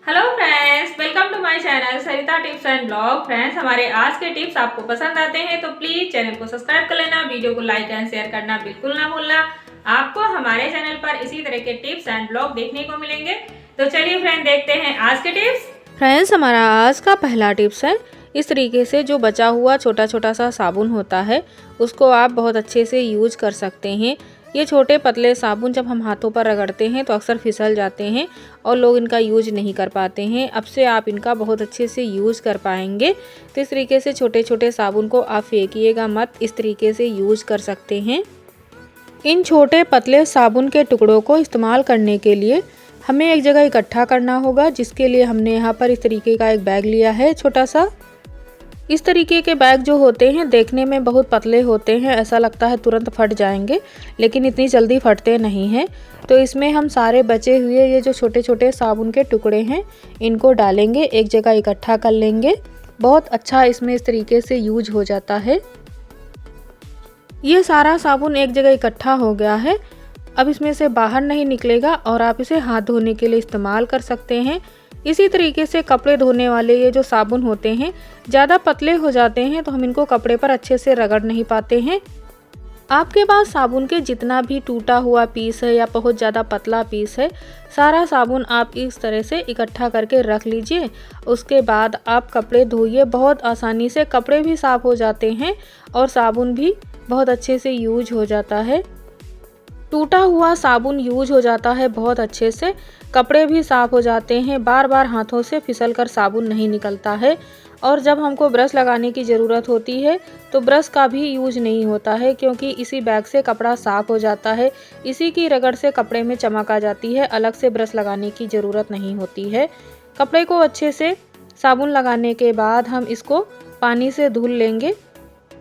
Hello friends, welcome to my channel Sarita tips and blog. Friends, हमारे आज के tips आपको पसंद आते हैं तो प्लीज चैनल को सब्सक्राइब कर लेना, वीडियो को लाइक एंड शेयर करना बिल्कुल ना भूलना। आपको हमारे चैनल पर इसी तरह के टिप्स एंड ब्लॉग देखने को मिलेंगे। तो चलिए फ्रेंड, देखते हैं आज के टिप्स। फ्रेंड्स, हमारा आज का पहला टिप्स है, इस तरीके से जो बचा हुआ छोटा छोटा सा साबुन होता है उसको आप बहुत अच्छे से यूज कर सकते हैं। ये छोटे पतले साबुन जब हम हाथों पर रगड़ते हैं तो अक्सर फिसल जाते हैं और लोग इनका यूज नहीं कर पाते हैं। अब से आप इनका बहुत अच्छे से यूज कर पाएंगे। तो इस तरीके से छोटे छोटे साबुन को आप फेंकिएगा मत, इस तरीके से यूज कर सकते हैं। इन छोटे पतले साबुन के टुकड़ों को इस्तेमाल करने के लिए हमें एक जगह इकट्ठा करना होगा, जिसके लिए हमने यहाँ पर इस तरीके का एक बैग लिया है छोटा सा। इस तरीके के बैग जो होते हैं देखने में बहुत पतले होते हैं, ऐसा लगता है तुरंत फट जाएंगे, लेकिन इतनी जल्दी फटते नहीं हैं। तो इसमें हम सारे बचे हुए ये जो छोटे छोटे साबुन के टुकड़े हैं इनको डालेंगे, एक जगह इकट्ठा कर लेंगे। बहुत अच्छा इसमें इस तरीके से यूज हो जाता है। ये सारा साबुन एक जगह इकट्ठा हो गया है। अब इसमें से बाहर नहीं निकलेगा और आप इसे हाथ धोने के लिए इस्तेमाल कर सकते हैं। इसी तरीके से कपड़े धोने वाले ये जो साबुन होते हैं ज़्यादा पतले हो जाते हैं तो हम इनको कपड़े पर अच्छे से रगड़ नहीं पाते हैं। आपके पास साबुन के जितना भी टूटा हुआ पीस है या बहुत ज़्यादा पतला पीस है, सारा साबुन आप इस तरह से इकट्ठा करके रख लीजिए। उसके बाद आप कपड़े धोइए, बहुत आसानी से कपड़े भी साफ़ हो जाते हैं और साबुन भी बहुत अच्छे से यूज हो जाता है। टूटा हुआ साबुन यूज हो जाता है बहुत अच्छे से, कपड़े भी साफ़ हो जाते हैं, बार बार हाथों से फिसलकर साबुन नहीं निकलता है। और जब हमको ब्रश लगाने की ज़रूरत होती है तो ब्रश का भी यूज नहीं होता है, क्योंकि इसी बैग से कपड़ा साफ़ हो जाता है। इसी की रगड़ से कपड़े में चमक आ जाती है, अलग से ब्रश लगाने की ज़रूरत नहीं होती है। कपड़े को अच्छे से साबुन लगाने के बाद हम इसको पानी से धुल लेंगे,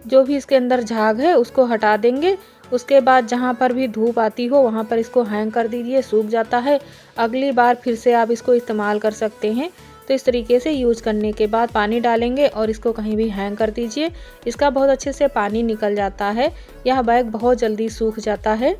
जो भी इसके अंदर झाग है उसको हटा देंगे। उसके बाद जहाँ पर भी धूप आती हो वहाँ पर इसको हैंग कर दीजिए, सूख जाता है। अगली बार फिर से आप इसको इस्तेमाल कर सकते हैं। तो इस तरीके से यूज़ करने के बाद पानी डालेंगे और इसको कहीं भी हैंग कर दीजिए। इसका बहुत अच्छे से पानी निकल जाता है, यह बैग बहुत जल्दी सूख जाता है।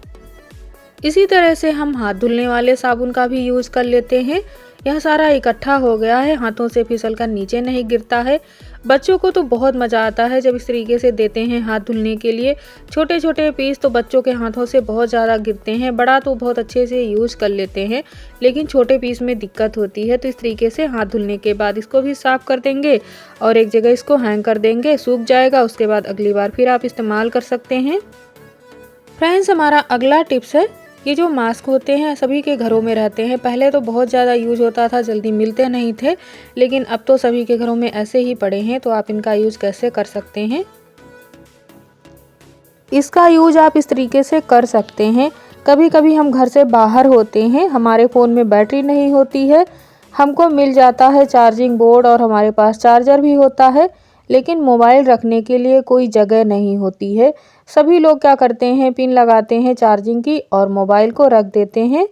इसी तरह से हम हाथ धुलने वाले साबुन का भी यूज़ कर लेते हैं। यह सारा इकट्ठा हो गया है, हाथों से फिसल कर नीचे नहीं गिरता है। बच्चों को तो बहुत मज़ा आता है जब इस तरीके से देते हैं हाथ धुलने के लिए। छोटे छोटे पीस तो बच्चों के हाथों से बहुत ज़्यादा गिरते हैं, बड़ा तो बहुत अच्छे से यूज़ कर लेते हैं, लेकिन छोटे पीस में दिक्कत होती है। तो इस तरीके से हाथ धुलने के बाद इसको भी साफ़ कर देंगे और एक जगह इसको हैंग कर देंगे, सूख जाएगा। उसके बाद अगली बार फिर आप इस्तेमाल कर सकते हैं। फ्रेंड्स, हमारा अगला टिप्स है, ये जो मास्क होते हैं सभी के घरों में रहते हैं। पहले तो बहुत ज़्यादा यूज होता था, जल्दी मिलते नहीं थे, लेकिन अब तो सभी के घरों में ऐसे ही पड़े हैं। तो आप इनका यूज़ कैसे कर सकते हैं? इसका यूज आप इस तरीके से कर सकते हैं। कभी कभी हम घर से बाहर होते हैं, हमारे फ़ोन में बैटरी नहीं होती है, हमको मिल जाता है चार्जिंग बोर्ड और हमारे पास चार्जर भी होता है, लेकिन मोबाइल रखने के लिए कोई जगह नहीं होती है। सभी लोग क्या करते हैं, पिन लगाते हैं चार्जिंग की और मोबाइल को रख देते हैं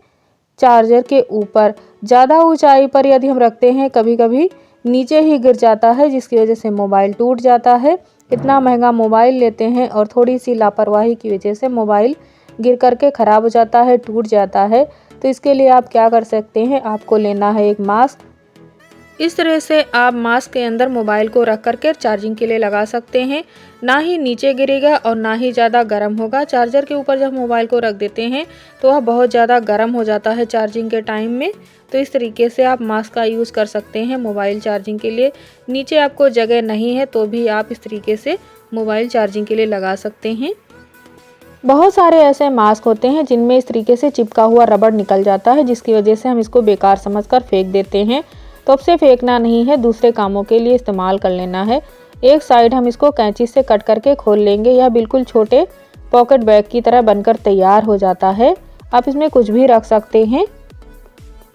चार्जर के ऊपर। ज़्यादा ऊंचाई पर यदि हम रखते हैं कभी कभी नीचे ही गिर जाता है, जिसकी वजह से मोबाइल टूट जाता है। इतना महंगा मोबाइल लेते हैं और थोड़ी सी लापरवाही की वजह से मोबाइल गिर करके ख़राब हो जाता है, टूट जाता है। तो इसके लिए आप क्या कर सकते हैं, आपको लेना है एक मास्क। इस तरह से आप मास्क के अंदर मोबाइल को रख करके चार्जिंग के लिए लगा सकते हैं। ना ही नीचे गिरेगा और ना ही ज़्यादा गर्म होगा। चार्जर के ऊपर जब मोबाइल को रख देते हैं तो वह बहुत ज़्यादा गर्म हो जाता है चार्जिंग के टाइम में। तो इस तरीके से आप मास्क का यूज़ कर सकते हैं मोबाइल चार्जिंग के लिए। नीचे आपको जगह नहीं है तो भी आप इस तरीके से मोबाइल चार्जिंग के लिए लगा सकते हैं। बहुत सारे ऐसे मास्क होते हैं जिनमें इस तरीके से चिपका हुआ रबड़ निकल जाता है, जिसकी वजह से हम इसको बेकार समझकर फेंक देते हैं। तो अब से फेंकना नहीं है, दूसरे कामों के लिए इस्तेमाल कर लेना है। एक साइड हम इसको कैंची से कट करके खोल लेंगे। यह बिल्कुल छोटे पॉकेट बैग की तरह बनकर तैयार हो जाता है। आप इसमें कुछ भी रख सकते हैं।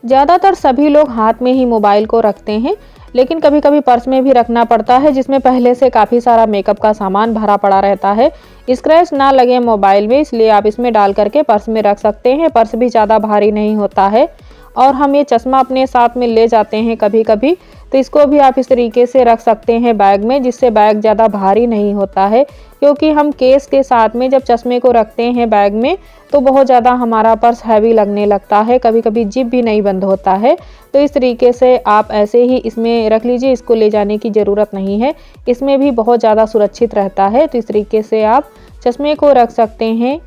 ज़्यादातर सभी लोग हाथ में ही मोबाइल को रखते हैं, लेकिन कभी कभी पर्स में भी रखना पड़ता है, जिसमें पहले से काफ़ी सारा मेकअप का सामान भरा पड़ा रहता है। स्क्रैच ना लगे मोबाइल में, इसलिए आप इसमें डाल करके पर्स में रख सकते हैं। पर्स भी ज़्यादा भारी नहीं होता है। और हम ये चश्मा अपने साथ में ले जाते हैं कभी कभी, तो इसको भी आप इस तरीके से रख सकते हैं बैग में, जिससे बैग ज़्यादा भारी नहीं होता है। क्योंकि हम केस के साथ में जब चश्मे को रखते हैं बैग में तो बहुत ज़्यादा हमारा पर्स हैवी लगने लगता है, कभी कभी जिप भी नहीं बंद होता है। तो इस तरीके से आप ऐसे ही इसमें रख लीजिए, इसको ले जाने की ज़रूरत नहीं है, इसमें भी बहुत ज़्यादा सुरक्षित रहता है। तो इस तरीके से आप चश्मे को रख सकते हैं।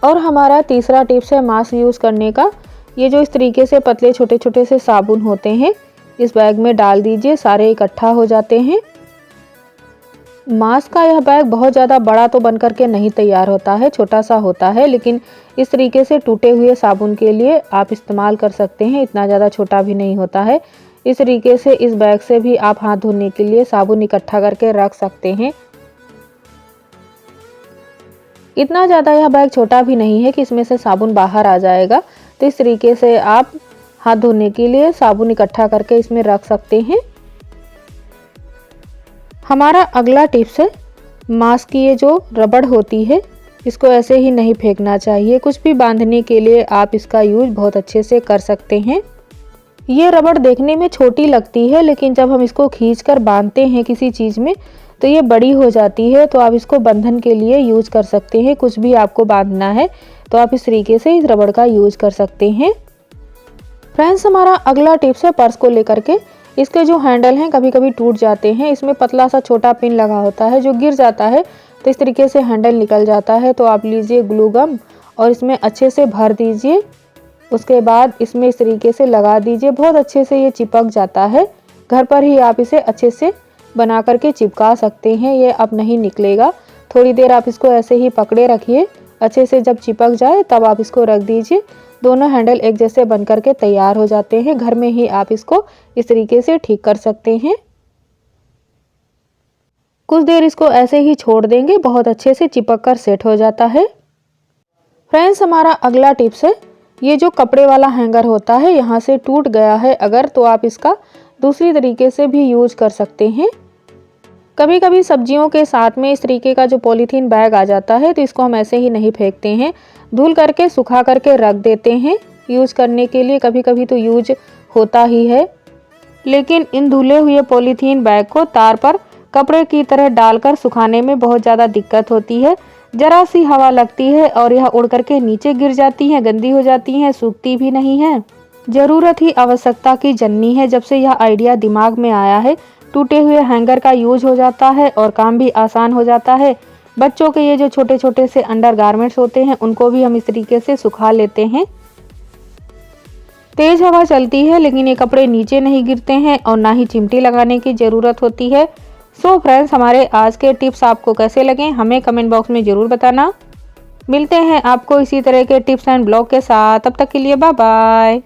और हमारा तीसरा टिप्स है मास्क यूज़ करने का। ये जो इस तरीके से पतले छोटे छोटे से साबुन होते हैं इस बैग में डाल दीजिए, सारे इकट्ठा हो जाते हैं। मास्क का यह बैग बहुत ज़्यादा बड़ा तो बन करके नहीं तैयार होता है, छोटा सा होता है, लेकिन इस तरीके से टूटे हुए साबुन के लिए आप इस्तेमाल कर सकते हैं। इतना ज़्यादा छोटा भी नहीं होता है। इस तरीके से इस बैग से भी आप हाथ धोने के लिए साबुन इकट्ठा करके रख सकते हैं। इतना ज़्यादा यह बैग छोटा भी नहीं है कि इसमें से साबुन बाहर आ जाएगा। तो इस तरीके से आप हाथ धोने के लिए साबुन इकट्ठा करके इसमें रख सकते हैं। हमारा अगला टिप्स है मास्क की ये जो रबड़ होती है इसको ऐसे ही नहीं फेंकना चाहिए। कुछ भी बांधने के लिए आप इसका यूज बहुत अच्छे से कर सकते हैं। ये रबड़ देखने में छोटी लगती है, लेकिन जब हम इसको खींचकर बांधते हैं किसी चीज़ में तो ये बड़ी हो जाती है। तो आप इसको बंधन के लिए यूज कर सकते हैं। कुछ भी आपको बांधना है तो आप इस तरीके से इस रबड़ का यूज कर सकते हैं। फ्रेंड्स, हमारा अगला टिप्स है पर्स को लेकर के। इसके जो हैंडल हैं कभी कभी टूट जाते हैं। इसमें पतला सा छोटा पिन लगा होता है, जो गिर जाता है तो इस तरीके से हैंडल निकल जाता है। तो आप लीजिए ग्लू गम और इसमें अच्छे से भर दीजिए। उसके बाद इसमें इस तरीके से लगा दीजिए, बहुत अच्छे से ये चिपक जाता है। घर पर ही आप इसे अच्छे से बना करके चिपका सकते हैं, ये अब नहीं निकलेगा। थोड़ी देर आप इसको ऐसे ही पकड़े रखिए, अच्छे से जब चिपक जाए तब आप इसको रख दीजिए। दोनों हैंडल एक जैसे बन करके तैयार हो जाते हैं। घर में ही आप इसको इस तरीके से ठीक कर सकते हैं। कुछ देर इसको ऐसे ही छोड़ देंगे, बहुत अच्छे से चिपक कर सेट हो जाता है। फ्रेंड्स, हमारा अगला टिप्स है ये जो कपड़े वाला हैंगर होता है, यहाँ से टूट गया है अगर तो आप इसका दूसरी तरीके से भी यूज कर सकते हैं। कभी कभी सब्जियों के साथ में इस तरीके का जो पॉलीथीन बैग आ जाता है तो इसको हम ऐसे ही नहीं फेंकते हैं, धुल करके सुखा करके रख देते हैं यूज करने के लिए। कभी कभी तो यूज होता ही है, लेकिन इन धुले हुए पॉलीथीन बैग को तार पर कपड़े की तरह डालकर सुखाने में बहुत ज़्यादा दिक्कत होती है। जरा सी हवा लगती है और यह उड़ करके नीचे गिर जाती हैं, गंदी हो जाती हैं, सूखती भी नहीं है। ज़रूरत ही आवश्यकता की जननी है। जब से यह आइडिया दिमाग में आया है टूटे हुए हैंगर का यूज हो जाता है और काम भी आसान हो जाता है। बच्चों के ये जो छोटे छोटे से अंडर गारमेंट्स होते हैं उनको भी हम इस तरीके से सुखा लेते हैं। तेज हवा चलती है लेकिन ये कपड़े नीचे नहीं गिरते हैं और ना ही चिमटी लगाने की ज़रूरत होती है। सो फ्रेंड्स, हमारे आज के टिप्स आपको कैसे लगे हमें कमेंट बॉक्स में ज़रूर बताना। मिलते हैं आपको इसी तरह के टिप्स एंड ब्लॉग के साथ, तब तक के लिए बाय बाय।